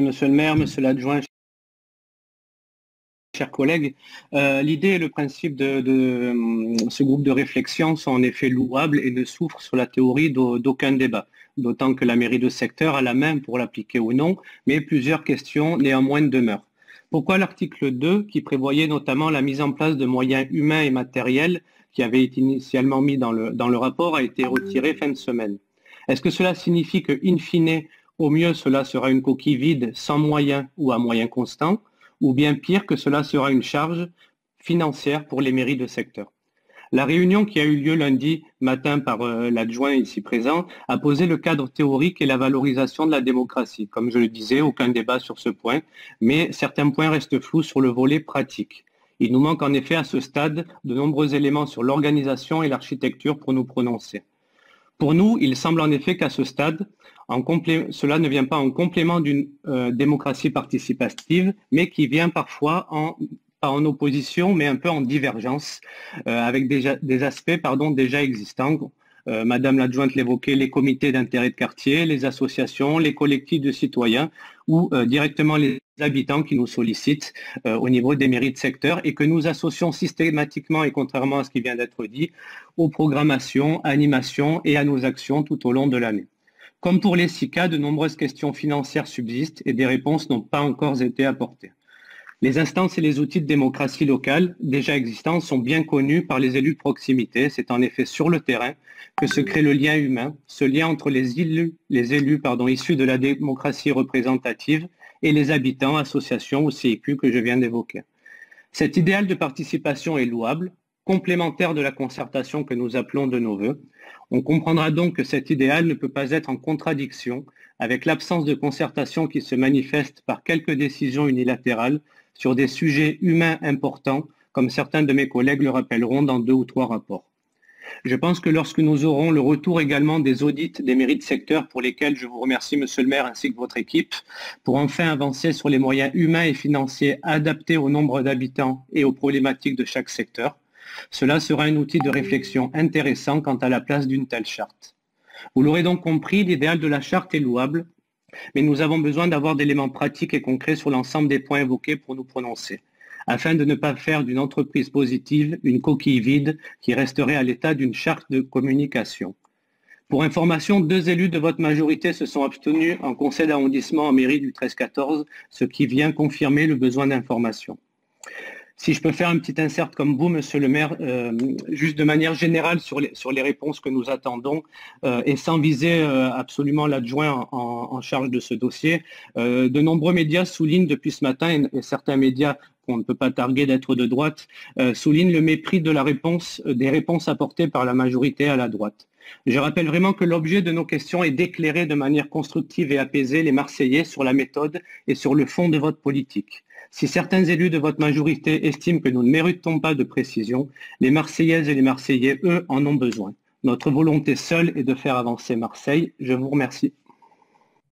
Monsieur le maire, monsieur l'adjoint, chers collègues, l'idée et le principe de ce groupe de réflexion sont en effet louables et ne souffrent sur la théorie d'aucun débat, d'autant que la mairie de secteur a la main pour l'appliquer ou non, mais plusieurs questions néanmoins demeurent. Pourquoi l'article 2, qui prévoyait notamment la mise en place de moyens humains et matériels qui avait été initialement mis dans le rapport, a été retiré fin de semaine? Est-ce que cela signifie que, in fine, au mieux, cela sera une coquille vide sans moyens ou à moyens constants, ou bien pire, que cela sera une charge financière pour les mairies de secteur? La réunion qui a eu lieu lundi matin par l'adjoint ici présent a posé le cadre théorique et la valorisation de la démocratie. Comme je le disais, aucun débat sur ce point, mais certains points restent flous sur le volet pratique. Il nous manque en effet à ce stade de nombreux éléments sur l'organisation et l'architecture pour nous prononcer. Pour nous, il semble en effet qu'à ce stade, cela ne vient pas en complément d'une démocratie participative, mais qui vient parfois pas en opposition, mais un peu en divergence, avec des aspects déjà existants. Madame l'adjointe l'évoquait, les comités d'intérêt de quartier, les associations, les collectifs de citoyens ou directement les habitants qui nous sollicitent au niveau des mairies de secteur et que nous associons systématiquement, et contrairement à ce qui vient d'être dit, aux programmations, animations et à nos actions tout au long de l'année. Comme pour les SICA, de nombreuses questions financières subsistent et des réponses n'ont pas encore été apportées. Les instances et les outils de démocratie locale déjà existants sont bien connus par les élus de proximité. C'est en effet sur le terrain que se crée le lien humain, ce lien entre les élus issus de la démocratie représentative et les habitants, associations ou CIQ que je viens d'évoquer. Cet idéal de participation est louable, complémentaire de la concertation que nous appelons de nos vœux. On comprendra donc que cet idéal ne peut pas être en contradiction avec l'absence de concertation qui se manifeste par quelques décisions unilatérales sur des sujets humains importants, comme certains de mes collègues le rappelleront dans 2 ou 3 rapports. Je pense que lorsque nous aurons le retour également des audits des mairies de secteur, pour lesquels je vous remercie, monsieur le maire, ainsi que votre équipe, pour enfin avancer sur les moyens humains et financiers adaptés au nombre d'habitants et aux problématiques de chaque secteur, cela sera un outil de réflexion intéressant quant à la place d'une telle charte. Vous l'aurez donc compris, l'idéal de la charte est louable, mais nous avons besoin d'avoir d'éléments pratiques et concrets sur l'ensemble des points évoqués pour nous prononcer, afin de ne pas faire d'une entreprise positive une coquille vide qui resterait à l'état d'une charte de communication. Pour information, 2 élus de votre majorité se sont abstenus en conseil d'arrondissement en mairie du 13-14, ce qui vient confirmer le besoin d'information. Si je peux faire un petit insert comme vous, monsieur le maire, juste de manière générale sur les réponses que nous attendons et sans viser absolument l'adjoint en charge de ce dossier, de nombreux médias soulignent depuis ce matin, et certains médias qu'on ne peut pas targuer d'être de droite, soulignent le mépris de des réponses apportées par la majorité à la droite. Je rappelle vraiment que l'objet de nos questions est d'éclairer de manière constructive et apaisée les Marseillais sur la méthode et sur le fond de votre politique. Si certains élus de votre majorité estiment que nous ne méritons pas de précision, les Marseillaises et les Marseillais, eux, en ont besoin. Notre volonté seule est de faire avancer Marseille. Je vous remercie.